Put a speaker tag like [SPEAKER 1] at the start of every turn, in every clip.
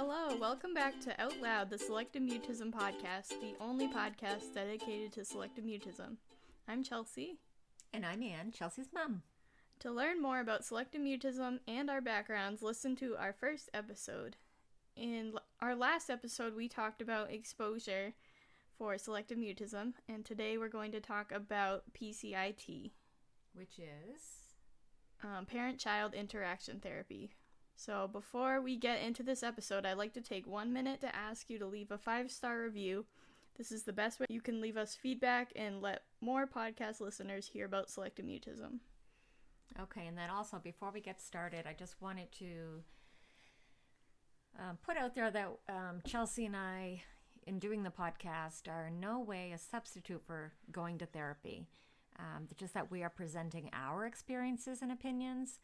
[SPEAKER 1] Hello, welcome back to Out Loud, the Selective Mutism podcast, the only podcast dedicated to selective mutism. I'm Chelsea.
[SPEAKER 2] And I'm Ann, Chelsea's mom.
[SPEAKER 1] To learn more about selective mutism and our backgrounds, listen to our first episode. In our last episode, we talked about exposure for selective mutism, and today we're going to talk about PCIT,
[SPEAKER 2] which is
[SPEAKER 1] parent-child interaction therapy. So before we get into this episode, I'd like to take 1 minute to ask you to leave a 5-star review. This is the best way you can leave us feedback and let more podcast listeners hear about selective mutism.
[SPEAKER 2] Okay, and then also before we get started, I just wanted to put out there that Chelsea and I, in doing the podcast, are in no way a substitute for going to therapy. Just that we are presenting our experiences and opinions,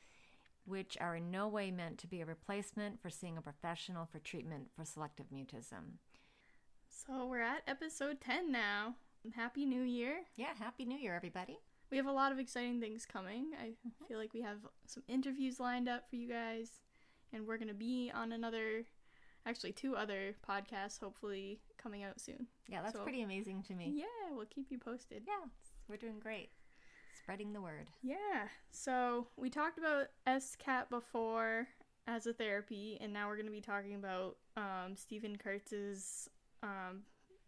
[SPEAKER 2] which are in no way meant to be a replacement for seeing a professional for treatment for selective mutism.
[SPEAKER 1] So we're at episode 10 now. Happy New Year.
[SPEAKER 2] Yeah, Happy New Year, everybody.
[SPEAKER 1] We have a lot of exciting things coming. I feel like we have some interviews lined up for you guys, and we're going to be on two other podcasts, hopefully coming out soon.
[SPEAKER 2] Yeah, that's pretty amazing to me.
[SPEAKER 1] Yeah, we'll keep you posted.
[SPEAKER 2] Yeah, we're doing great. Spreading the word.
[SPEAKER 1] Yeah, so we talked about SCAT before as a therapy, and now we're going to be talking about Stephen Kurtz's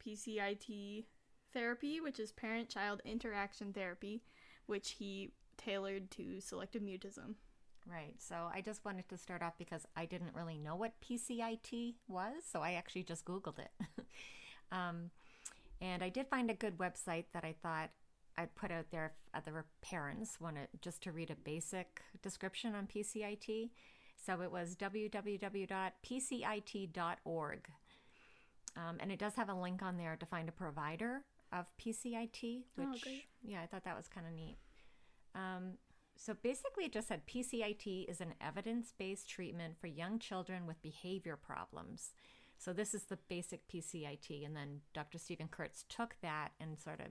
[SPEAKER 1] PCIT therapy, which is parent-child interaction therapy, which he tailored to selective mutism.
[SPEAKER 2] Right, so I just wanted to start off because I didn't really know what PCIT was, so I actually just Googled it. And I did find a good website that I thought I'd put out there if other parents wanted just to read a basic description on PCIT. So it was www.pcit.org. And it does have a link on there to find a provider of PCIT, which, I thought that was kind of neat. So basically it just said PCIT is an evidence-based treatment for young children with behavior problems. So this is the basic PCIT, and then Dr. Stephen Kurtz took that and sort of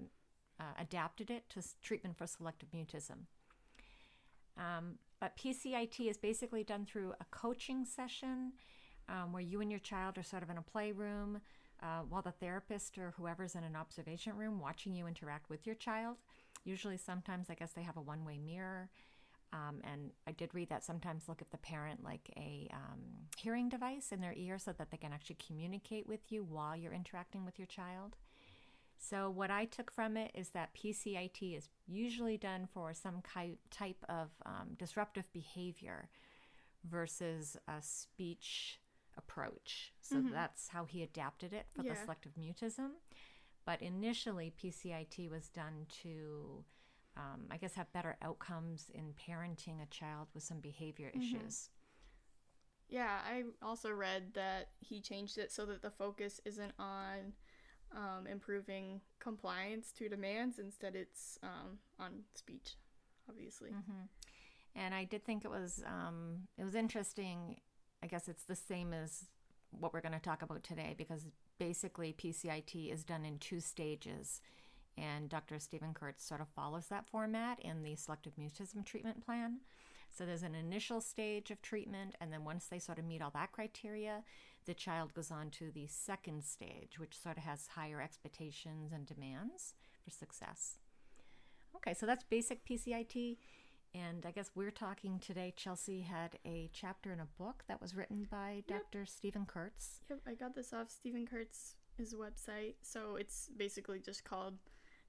[SPEAKER 2] adapted it to treatment for selective mutism. But PCIT is basically done through a coaching session where you and your child are sort of in a playroom while the therapist or whoever's in an observation room watching you interact with your child. Usually sometimes I guess they have a one-way mirror. And I did read that sometimes look at the parent like a hearing device in their ear so that they can actually communicate with you while you're interacting with your child. So what I took from it is that PCIT is usually done for some type of disruptive behavior versus a speech approach. So that's how he adapted it for the selective mutism. But initially, PCIT was done to, have better outcomes in parenting a child with some behavior issues.
[SPEAKER 1] Yeah, I also read that he changed it so that the focus isn't on improving compliance to demands. Instead, it's on speech, obviously.
[SPEAKER 2] And I did think it was interesting. I guess it's the same as what we're going to talk about today, because basically PCIT is done in 2 stages, and Dr. Stephen Kurtz sort of follows that format in the selective mutism treatment plan. So there's an initial stage of treatment, and then once they sort of meet all that criteria, the child goes on to the second stage, which sort of has higher expectations and demands for success. Okay, so that's basic PCIT. And I guess we're talking today, Chelsea had a chapter in a book that was written by Dr. Stephen Kurtz.
[SPEAKER 1] Yep, I got this off Stephen Kurtz's website. So it's basically just called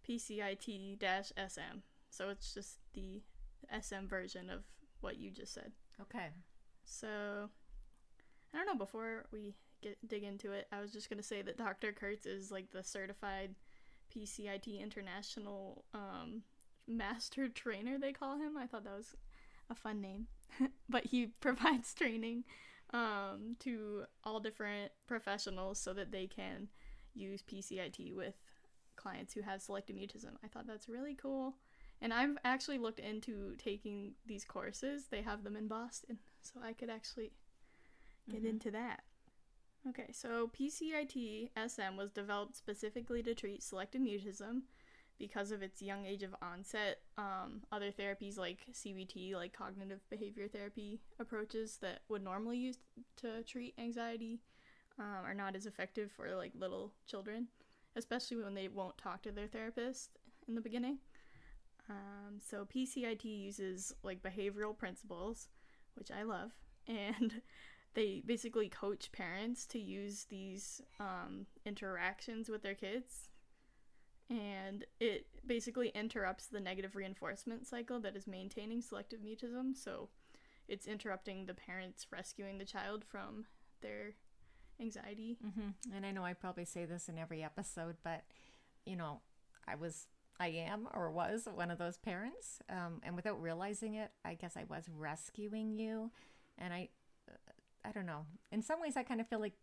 [SPEAKER 1] PCIT-SM. So it's just the SM version of what you just said.
[SPEAKER 2] Okay.
[SPEAKER 1] So, I don't know, before we dig into it, I was just going to say that Dr. Kurtz is like the certified PCIT international master trainer, they call him. I thought that was a fun name. But he provides training to all different professionals so that they can use PCIT with clients who have selective mutism. I thought that's really cool. And I've actually looked into taking these courses. They have them in Boston, so I could actually get into that. Okay, so PCIT-SM was developed specifically to treat selective mutism. because of its young age of onset, other therapies like CBT, like cognitive behavior therapy approaches that would normally use to treat anxiety, are not as effective for like little children, especially when they won't talk to their therapist in the beginning. So PCIT uses like behavioral principles, which I love, and they basically coach parents to use these interactions with their kids, and it basically interrupts the negative reinforcement cycle that is maintaining selective mutism. So it's interrupting the parents rescuing the child from their anxiety.
[SPEAKER 2] Mm-hmm. And I know I probably say this in every episode, but I am or was one of those parents, and without realizing it, I guess I was rescuing you. And I don't know. In some ways, I kind of feel like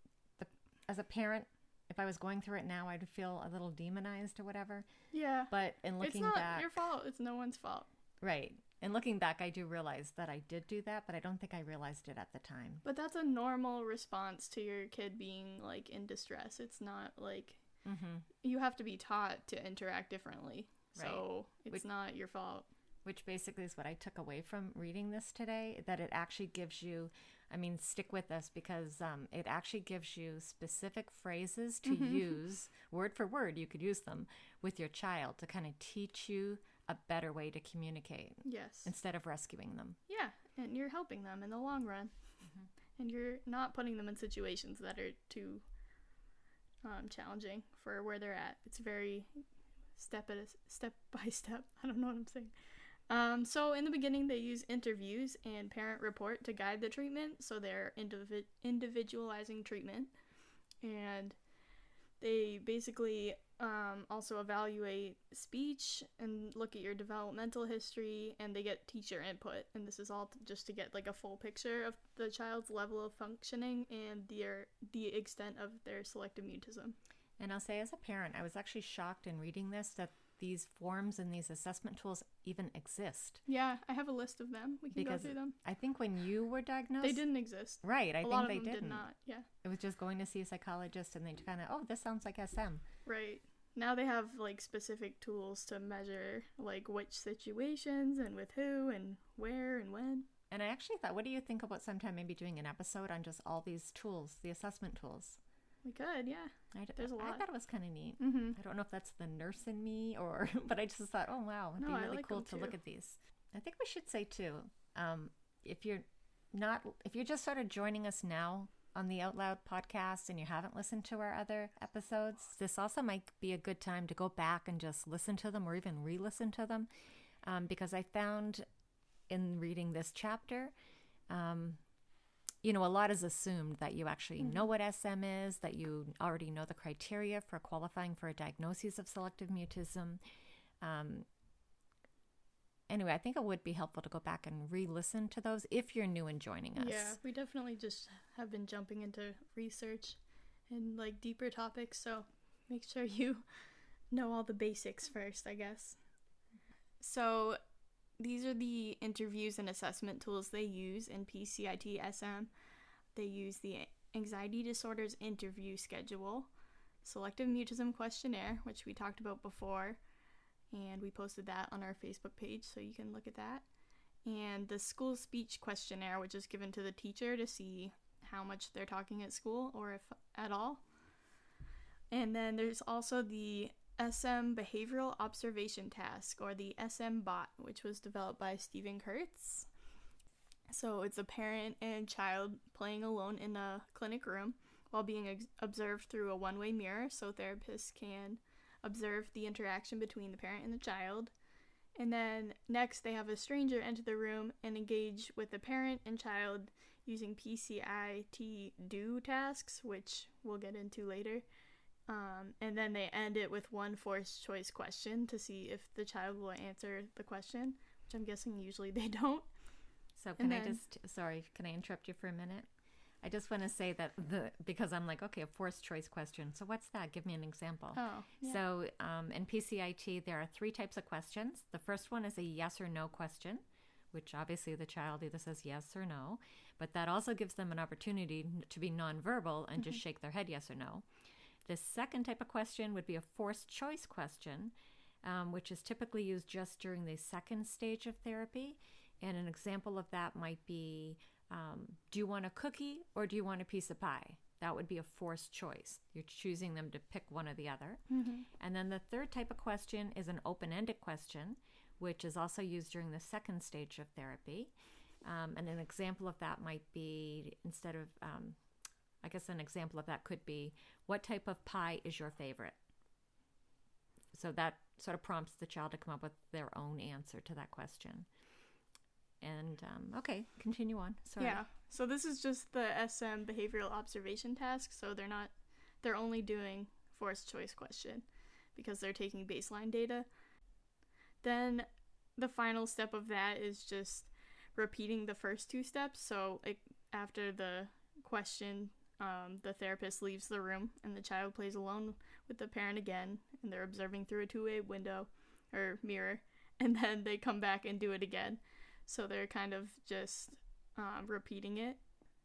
[SPEAKER 2] as a parent, if I was going through it now, I'd feel a little demonized or whatever.
[SPEAKER 1] Yeah.
[SPEAKER 2] But in looking back...
[SPEAKER 1] It's not your fault. It's no one's fault.
[SPEAKER 2] Right. And looking back, I do realize that I did do that, but I don't think I realized it at the time.
[SPEAKER 1] But that's a normal response to your kid being, like, in distress. It's not, like... Mm-hmm. You have to be taught to interact differently. Right. So it's not your fault.
[SPEAKER 2] Which basically is what I took away from reading this today, that it actually gives you... I mean, stick with us, because it actually gives you specific phrases to use, word for word, you could use them with your child to kind of teach you a better way to communicate.
[SPEAKER 1] Yes.
[SPEAKER 2] Instead of rescuing them.
[SPEAKER 1] Yeah, and you're helping them in the long run. Mm-hmm. And you're not putting them in situations that are too challenging for where they're at. It's very step by step. I don't know what I'm saying. So in the beginning, they use interviews and parent report to guide the treatment. So they're individualizing treatment, and they basically also evaluate speech and look at your developmental history, and they get teacher input. And this is all just to get like a full picture of the child's level of functioning and the extent of their selective mutism.
[SPEAKER 2] And I'll say, as a parent, I was actually shocked in reading this that these forms and these assessment tools even exist.
[SPEAKER 1] Yeah, I have a list of them. We can go through them.
[SPEAKER 2] I think when you were diagnosed...
[SPEAKER 1] They didn't exist.
[SPEAKER 2] Right, I think they didn't.
[SPEAKER 1] Did not, yeah.
[SPEAKER 2] It was just going to see a psychologist and they kind of, this sounds like SM.
[SPEAKER 1] Right. Now they have, like, specific tools to measure, like, which situations and with who and where and when.
[SPEAKER 2] And I actually thought, what do you think about sometime maybe doing an episode on just all these tools, the assessment tools?
[SPEAKER 1] We could, yeah. There's a lot.
[SPEAKER 2] I thought it was kind of neat.
[SPEAKER 1] Mm-hmm.
[SPEAKER 2] I don't know if that's the nurse in me but I just thought, oh wow, it'd be really cool to look at these. I think we should say too, if you're just sort of joining us now on the Out Loud podcast and you haven't listened to our other episodes, this also might be a good time to go back and just listen to them or even re-listen to them, because I found in reading this chapter, a lot is assumed that you actually know what SM is, that you already know the criteria for qualifying for a diagnosis of selective mutism. Anyway, I think it would be helpful to go back and re-listen to those if you're new and joining us.
[SPEAKER 1] Yeah, we definitely just have been jumping into research and like deeper topics, so make sure you know all the basics first, I guess. So these are the interviews and assessment tools they use in PCIT-SM. They use the Anxiety Disorders Interview Schedule, Selective Mutism Questionnaire, which we talked about before, and we posted that on our Facebook page, so you can look at that, and the School Speech Questionnaire, which is given to the teacher to see how much they're talking at school, or if at all. And then there's also the SM Behavioral Observation Task, or the SM Bot, which was developed by Stephen Kurtz. So it's a parent and child playing alone in a clinic room while being observed through a one-way mirror, so therapists can observe the interaction between the parent and the child. And then next they have a stranger enter the room and engage with the parent and child using PCIT-Do tasks, which we'll get into later. And then they end it with one forced choice question to see if the child will answer the question, which I'm guessing usually they don't.
[SPEAKER 2] So can I interrupt you for a minute? I just want to say that because I'm like, okay, a forced choice question. So what's that? Give me an example.
[SPEAKER 1] Oh, yeah.
[SPEAKER 2] So in PCIT, there are 3 types of questions. The first one is a yes or no question, which obviously the child either says yes or no, but that also gives them an opportunity to be nonverbal and just shake their head yes or no. The second type of question would be a forced choice question, which is typically used just during the second stage of therapy. And an example of that might be, do you want a cookie or do you want a piece of pie? That would be a forced choice. You're choosing them to pick one or the other. And then the third type of question is an open-ended question, which is also used during the second stage of therapy. And an example of that might be, instead of, I guess an example of that could be, what type of pie is your favorite? So that sort of prompts the child to come up with their own answer to that question. And, okay, continue on. Sorry.
[SPEAKER 1] Yeah. So this is just the SM behavioral observation task. So they're only doing forced choice question because they're taking baseline data. Then the final step of that is just repeating the first two steps. So after the question, the therapist leaves the room and the child plays alone with the parent again, and they're observing through a two-way window or mirror, and then they come back and do it again. So they're kind of just repeating it.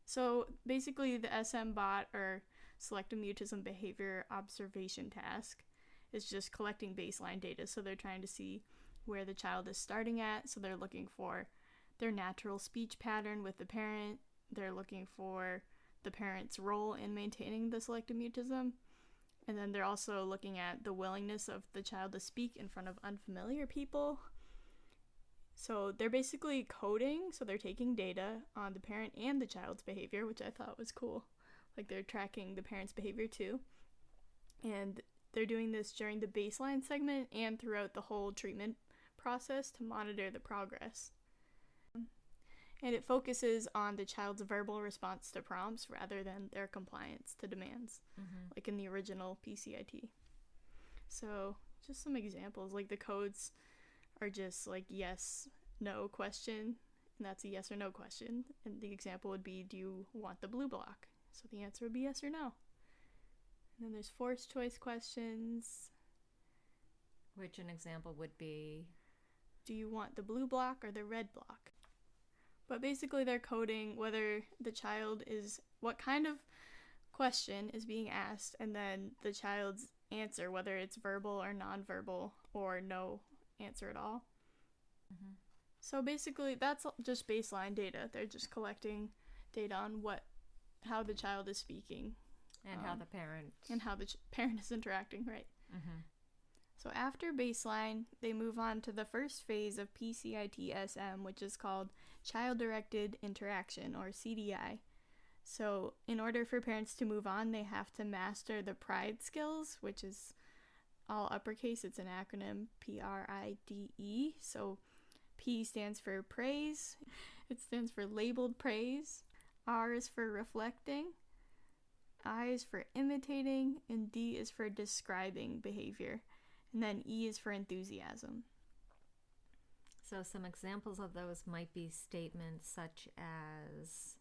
[SPEAKER 1] So basically the SM bot, or Selective Mutism behavior observation task, is just collecting baseline data. So they're trying to see where the child is starting at. So they're looking for their natural speech pattern with the parent. They're looking for the parent's role in maintaining the selective mutism. And then they're also looking at the willingness of the child to speak in front of unfamiliar people. So they're basically coding, so they're taking data on the parent and the child's behavior, which I thought was cool. Like, they're tracking the parent's behavior too. And they're doing this during the baseline segment and throughout the whole treatment process to monitor the progress. And it focuses on the child's verbal response to prompts rather than their compliance to demands, like in the original PCIT. So just some examples, like the codes are just like yes, no question, and that's a yes or no question. And the example would be, do you want the blue block? So the answer would be yes or no. And then there's forced choice questions.
[SPEAKER 2] Which an example would be,
[SPEAKER 1] do you want the blue block or the red block? But basically they're coding whether the child is, what kind of question is being asked, and then the child's answer, whether it's verbal or nonverbal or no answer at all. So basically that's just baseline data. They're just collecting data on how the child is speaking.
[SPEAKER 2] And how the parent.
[SPEAKER 1] And how the parent is interacting, right? So after baseline, they move on to the first phase of PCIT-SM, which is called Child-Directed Interaction, or CDI. So in order for parents to move on, they have to master the PRIDE skills, which is all uppercase. It's an acronym, PRIDE. So P stands for praise. It stands for labeled praise. R is for reflecting. I is for imitating. And D is for describing behavior. And then E is for enthusiasm.
[SPEAKER 2] So some examples of those might be statements such as,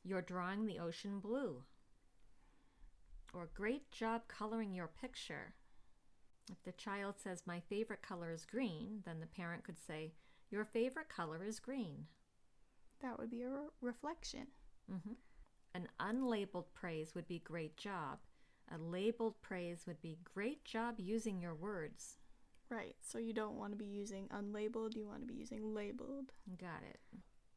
[SPEAKER 2] you're drawing the ocean blue. Or, great job coloring your picture. If the child says, my favorite color is green, then the parent could say, your favorite color is green.
[SPEAKER 1] That would be a reflection.
[SPEAKER 2] An unlabeled praise would be great job. A labeled praise would be great job using your words.
[SPEAKER 1] Right, so you don't want to be using unlabeled, you want to be using labeled.
[SPEAKER 2] Got it.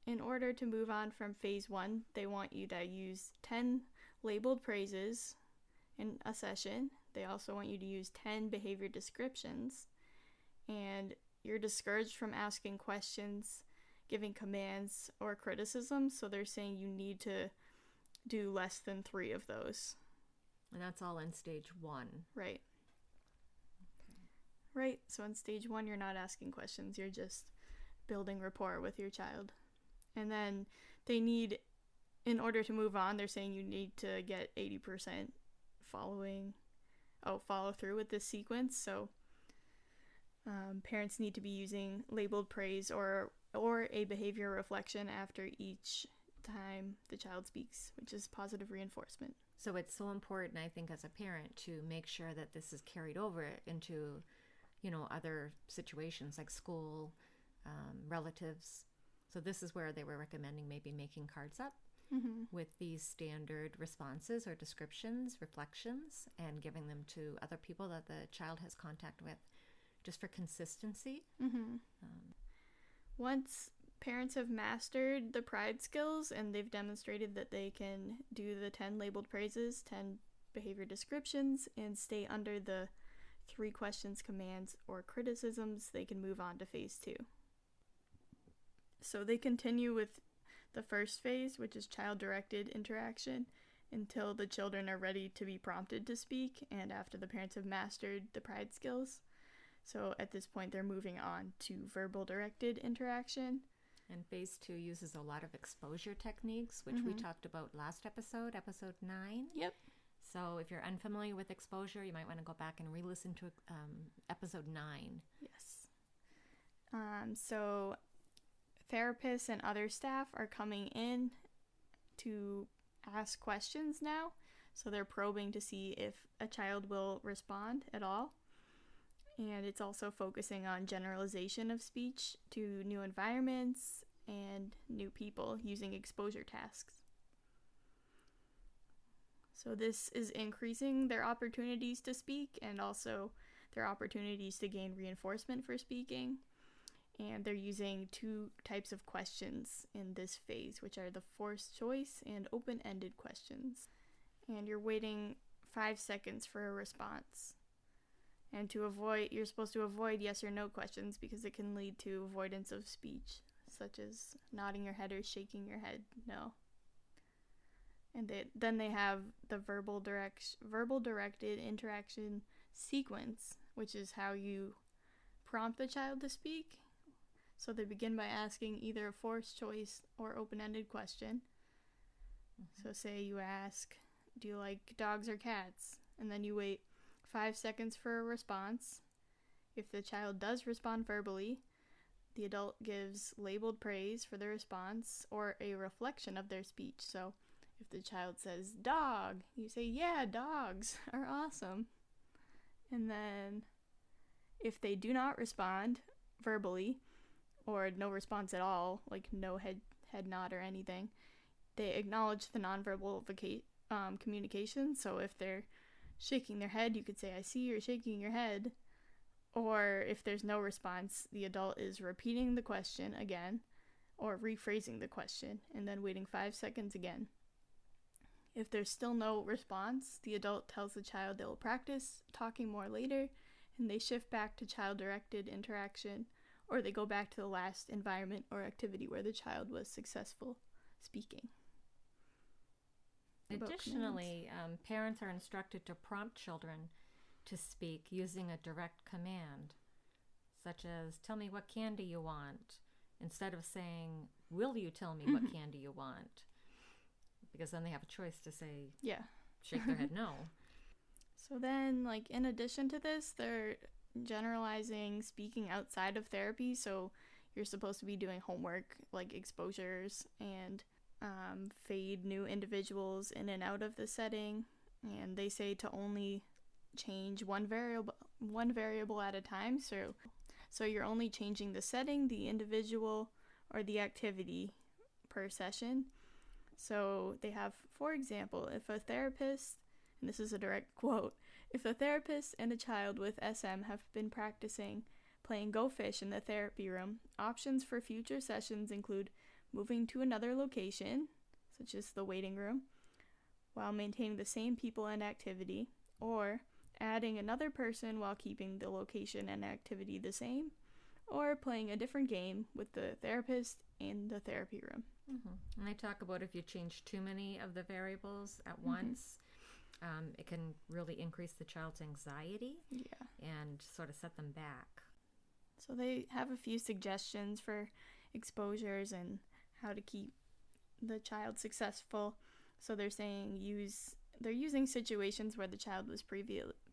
[SPEAKER 1] In order to move on from phase 1, they want you to use 10 labeled praises in a session. They also want you to use 10 behavior descriptions. And you're discouraged from asking questions, giving commands, or criticism, so they're saying you need to do less than 3 of those.
[SPEAKER 2] And that's all in stage 1.
[SPEAKER 1] Right. Right, so in stage 1, you're not asking questions, you're just building rapport with your child. And then they need, in order to move on, they're saying you need to get 80% follow through with this sequence. So parents need to be using labeled praise or a behavior reflection after each time the child speaks, which is positive reinforcement.
[SPEAKER 2] So it's so important, I think, as a parent to make sure that this is carried over into, other situations like school, relatives. So this is where they were recommending maybe making cards up with these standard responses or descriptions, reflections, and giving them to other people that the child has contact with just for consistency.
[SPEAKER 1] Once parents have mastered the pride skills and they've demonstrated that they can do the 10 labeled praises, 10 behavior descriptions, and stay under the 3 questions, commands, or criticisms, they can move on to phase 2. So they continue with the first phase, which is child-directed interaction, until the children are ready to be prompted to speak and after the parents have mastered the pride skills. So at this point, they're moving on to verbal-directed interaction.
[SPEAKER 2] And phase 2 uses a lot of exposure techniques, which we talked about last episode 9.
[SPEAKER 1] Yep.
[SPEAKER 2] So if you're unfamiliar with exposure, you might want to go back and re-listen to episode 9.
[SPEAKER 1] Yes. So therapists and other staff are coming in to ask questions now. So they're probing to see if a child will respond at all. And it's also focusing on generalization of speech to new environments and new people using exposure tasks. So this is increasing their opportunities to speak and also their opportunities to gain reinforcement for speaking. And they're using 2 types of questions in this phase, which are the forced choice and open-ended questions. And you're waiting 5 seconds for a response. And you're supposed to avoid yes or no questions because it can lead to avoidance of speech, such as nodding your head or shaking your head no. And then they have the verbal directed interaction sequence, which is how you prompt the child to speak. So they begin by asking either a forced choice or open-ended question. So say you ask, do you like dogs or cats? And then you wait 5 seconds for a response. If the child does respond verbally, the adult gives labeled praise for the response or a reflection of their speech. So if the child says dog, you say, yeah, dogs are awesome. And then if they do not respond verbally, or no response at all, like no head nod or anything, they acknowledge the nonverbal communication. So if they're shaking their head, you could say, I see you're shaking your head. Or if there's no response, the adult is repeating the question again or rephrasing the question and then waiting 5 seconds again. If there's still no response, the adult tells the child they will practice talking more later and they shift back to child-directed interaction, or they go back to the last environment or activity where the child was successful speaking.
[SPEAKER 2] Additionally, parents are instructed to prompt children to speak using a direct command, such as, tell me what candy you want, instead of saying, will you tell me what candy you want? Because then they have a choice to say,
[SPEAKER 1] yeah,
[SPEAKER 2] shake their head no.
[SPEAKER 1] So then, in addition to this, they're generalizing speaking outside of therapy. So you're supposed to be doing homework, like exposures, and fade new individuals in and out of the setting. And they say to only change one variable at a time. So you're only changing the setting, the individual, or the activity per session. So they have, for example, if a therapist, and this is a direct quote, if a therapist and a child with SM have been practicing playing Go Fish in the therapy room, options for future sessions include moving to another location, such as the waiting room, while maintaining the same people and activity, or adding another person while keeping the location and activity the same, or playing a different game with the therapist in the therapy room.
[SPEAKER 2] Mm-hmm. And they talk about if you change too many of the variables at once, it can really increase the child's anxiety and sort of set them back.
[SPEAKER 1] So they have a few suggestions for exposures and how to keep the child successful. So they're saying they're using situations where the child was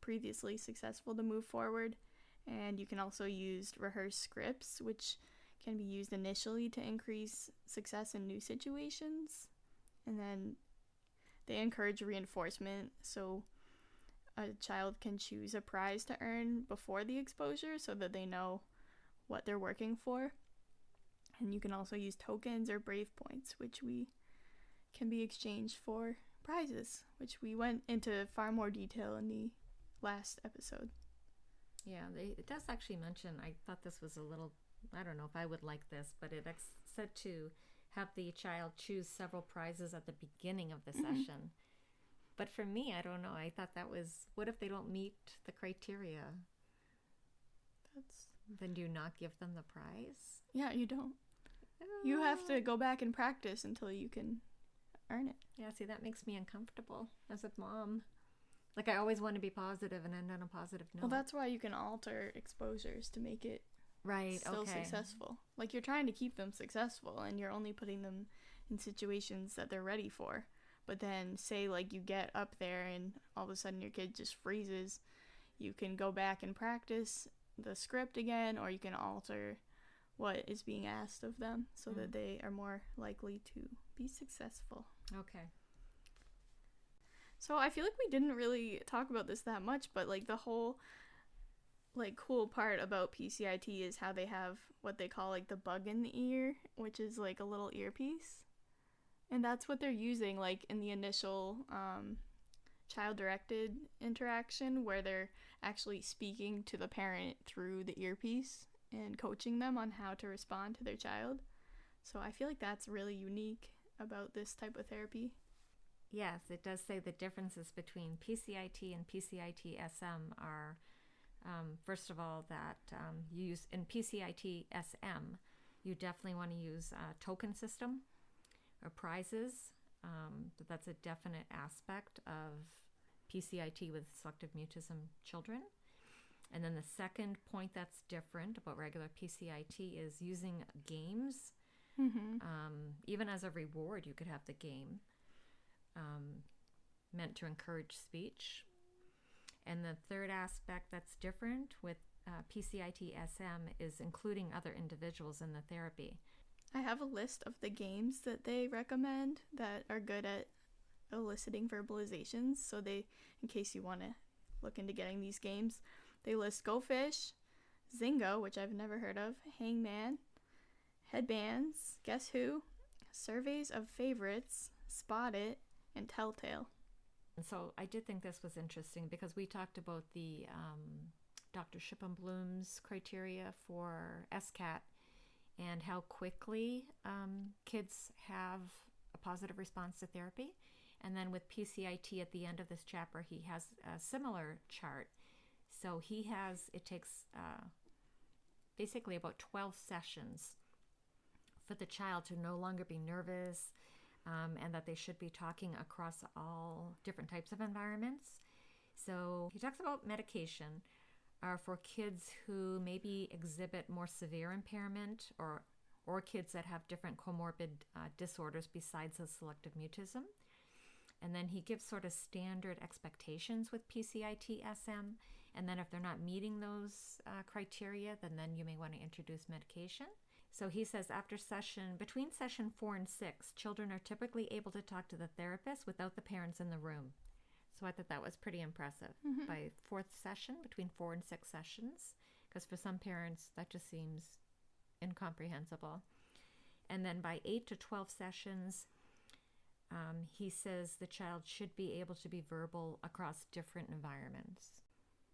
[SPEAKER 1] previously successful to move forward. And you can also use rehearsed scripts, which can be used initially to increase success in new situations. And then they encourage reinforcement, so a child can choose a prize to earn before the exposure so that they know what they're working for. And you can also use tokens or brave points, which can be exchanged for prizes, which we went into far more detail in the last episode.
[SPEAKER 2] Yeah, it does actually mention, I thought this was a little, I don't know if I would like this, but it said to have the child choose several prizes at the beginning of the session. But for me, I don't know. I thought that was, what if they don't meet the criteria? Then do you not give them the prize?
[SPEAKER 1] Yeah, you don't. You have to go back and practice until you can earn it.
[SPEAKER 2] Yeah, see, that makes me uncomfortable as a mom. Like, I always want to be positive and end on a positive note.
[SPEAKER 1] Well, that's why you can alter exposures to make it still successful. Like, you're trying to keep them successful, and you're only putting them in situations that they're ready for. But then, say, like, you get up there and all of a sudden your kid just freezes, you can go back and practice the script again, or you can alter what is being asked of them so that they are more likely to be successful.
[SPEAKER 2] Okay.
[SPEAKER 1] So I feel like we didn't really talk about this that much, but like the whole like cool part about PCIT is how they have what they call like the bug in the ear, which is like a little earpiece. And that's what they're using like in the initial child-directed interaction, where they're actually speaking to the parent through the earpiece and coaching them on how to respond to their child. So I feel like that's really unique about this type of therapy.
[SPEAKER 2] Yes, it does say the differences between PCIT and PCIT-SM are, first of all, that you use in PCIT-SM, you definitely want to use a token system or prizes. That's a definite aspect of PCIT with selective mutism children. And then the second point that's different about regular PCIT is using games. Even as a reward, you could have the game. Meant to encourage speech. And the third aspect that's different with PCIT-SM is including other individuals in the therapy.
[SPEAKER 1] I have a list of the games that they recommend that are good at eliciting verbalizations. So they, in case you want to look into getting these games, they list Go Fish, Zingo, which I've never heard of, Hangman, Headbands, Guess Who, Surveys of Favorites, Spot It, and Telltale.
[SPEAKER 2] And so I did think this was interesting because we talked about the Dr. Shippenbloom's criteria for SCAT and how quickly kids have a positive response to therapy. And then with PCIT at the end of this chapter, he has a similar chart. So it takes basically about 12 sessions for the child to no longer be nervous, and that they should be talking across all different types of environments. So he talks about medication for kids who maybe exhibit more severe impairment or kids that have different comorbid disorders besides the selective mutism. And then he gives sort of standard expectations with PCIT-SM. And then if they're not meeting those criteria, then you may want to introduce medication. So he says between session 4 and 6, children are typically able to talk to the therapist without the parents in the room. So I thought that was pretty impressive. By 4th session, between 4 and 6 sessions, because for some parents that just seems incomprehensible. And then by 8 to 12 sessions, he says the child should be able to be verbal across different environments,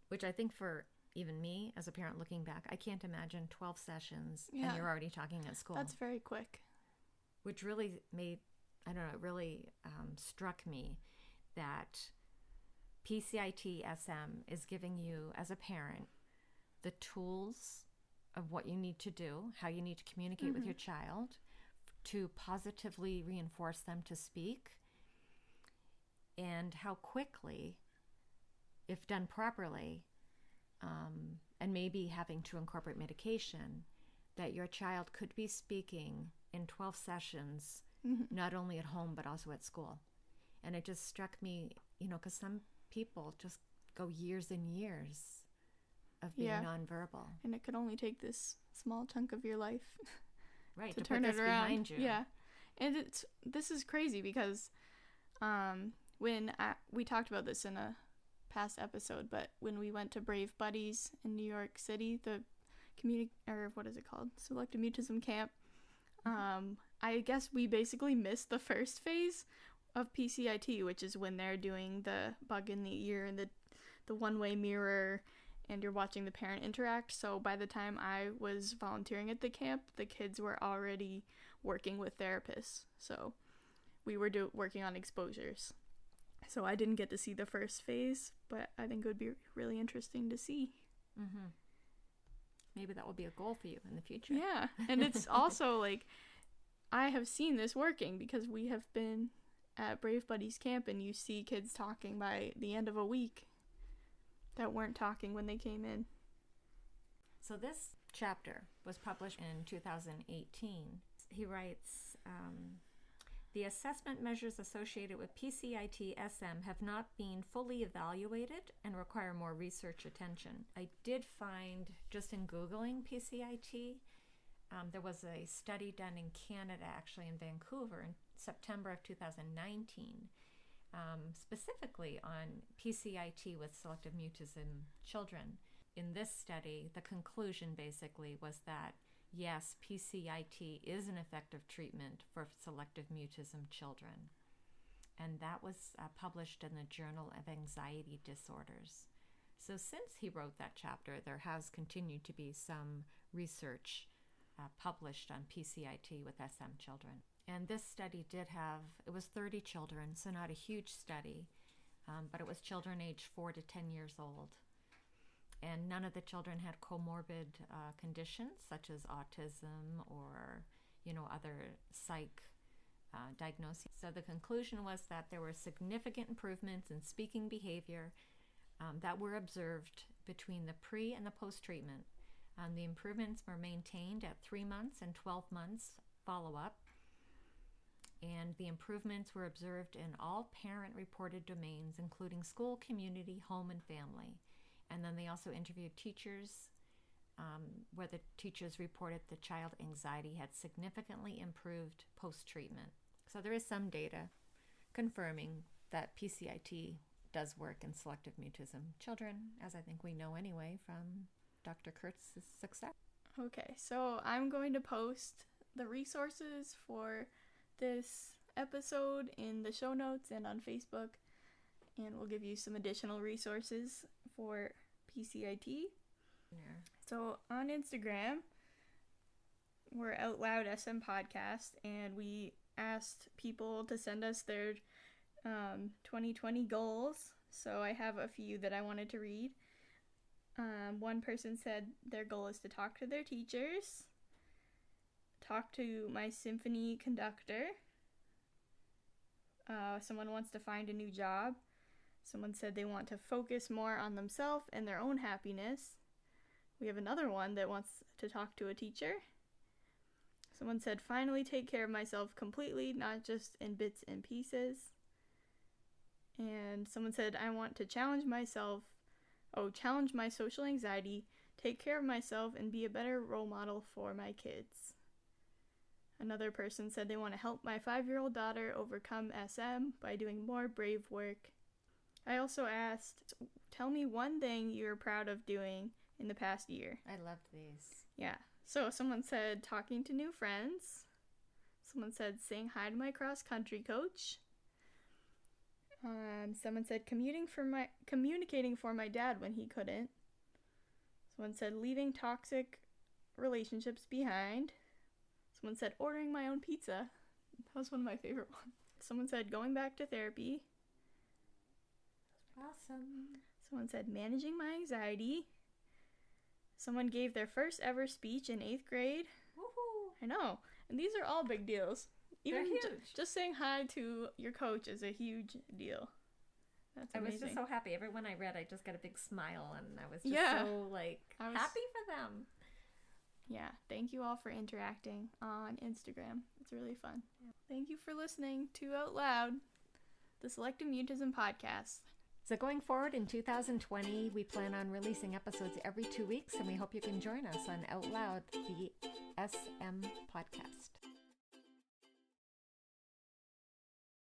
[SPEAKER 2] which I think for even me as a parent looking back, I can't imagine 12 sessions and you're already talking at school.
[SPEAKER 1] That's very quick.
[SPEAKER 2] Which really struck me that PCIT-SM is giving you as a parent the tools of what you need to do, how you need to communicate with your child, to positively reinforce them to speak, and how quickly, if done properly, and maybe having to incorporate medication, that your child could be speaking in 12 sessions, not only at home but also at school. And it just struck me, because some people just go years and years of being nonverbal. And
[SPEAKER 1] it could only take this small chunk of your life
[SPEAKER 2] to
[SPEAKER 1] turn
[SPEAKER 2] put
[SPEAKER 1] it
[SPEAKER 2] this
[SPEAKER 1] around.
[SPEAKER 2] Behind you.
[SPEAKER 1] Yeah. And this is crazy because when we talked about this in a past episode, but when we went to Brave Buddies in New York City, the Selective Mutism camp, I guess we basically missed the first phase of PCIT, which is when they're doing the bug in the ear and the one-way mirror and you're watching the parent interact. So by the time I was volunteering at the camp, the kids were already working with therapists. So we were working on exposures. So I didn't get to see the first phase, but I think it would be really interesting to see.
[SPEAKER 2] Mm-hmm. Maybe that will be a goal for you in the future.
[SPEAKER 1] Yeah, and it's also like, I have seen this working because we have been at Brave Buddies Camp, and you see kids talking by the end of a week that weren't talking when they came in.
[SPEAKER 2] So this chapter was published in 2018. He writes, the assessment measures associated with PCIT-SM have not been fully evaluated and require more research attention. I did find, just in Googling PCIT, there was a study done in Canada, actually in Vancouver, in September of 2019, specifically on PCIT with selective mutism children. In this study, the conclusion basically was that yes, PCIT is an effective treatment for selective mutism children. And that was published in the Journal of Anxiety Disorders. So since he wrote that chapter, there has continued to be some research published on PCIT with SM children. And this study it was 30 children, so not a huge study, but it was children aged 4 to 10 years old. And none of the children had comorbid conditions such as autism or, other psych diagnoses. So the conclusion was that there were significant improvements in speaking behavior that were observed between the pre and the post-treatment. The improvements were maintained at 3 months and 12 months follow-up. And the improvements were observed in all parent-reported domains, including school, community, home, and family. And then they also interviewed teachers, where the teachers reported the child anxiety had significantly improved post-treatment. So there is some data confirming that PCIT does work in selective mutism children, as I think we know anyway from Dr. Kurtz's success.
[SPEAKER 1] Okay, so I'm going to post the resources for this episode in the show notes and on Facebook, and we'll give you some additional resources for PCIT.
[SPEAKER 2] Yeah. So
[SPEAKER 1] on Instagram, we're Out Loud SM Podcast, and we asked people to send us their 2020 goals. So I have a few that I wanted to read. One person said their goal is to talk to their teachers, talk to my symphony conductor. Someone wants to find a new job. Someone said they want to focus more on themselves and their own happiness. We have another one that wants to talk to a teacher. Someone said finally take care of myself completely, not just in bits and pieces. And someone said I want to challenge my social anxiety, take care of myself, and be a better role model for my kids. Another person said they want to help my 5-year-old daughter overcome SM by doing more brave work. I also asked, tell me one thing you're proud of doing in the past year.
[SPEAKER 2] I loved these.
[SPEAKER 1] Yeah. So someone said talking to new friends. Someone said saying hi to my cross-country coach. Someone said communicating for my dad when he couldn't. Someone said leaving toxic relationships behind. Someone said ordering my own pizza. That was one of my favorite ones. Someone said going back to therapy.
[SPEAKER 2] Awesome.
[SPEAKER 1] Someone said managing my anxiety. Someone gave their first ever speech in 8th grade.
[SPEAKER 2] Woohoo!
[SPEAKER 1] I know. And these are all big deals. Even
[SPEAKER 2] They're huge.
[SPEAKER 1] Just saying hi to your coach is a huge deal. That's amazing.
[SPEAKER 2] I was just so happy. Everyone I read, I just got a big smile, and I was just so happy for them.
[SPEAKER 1] Yeah, thank you all for interacting on Instagram. It's really fun. Yeah. Thank you for listening to Out Loud, the Selective Mutism podcast.
[SPEAKER 2] So going forward in 2020, we plan on releasing episodes every 2 weeks, and we hope you can join us on Out Loud, the SM podcast.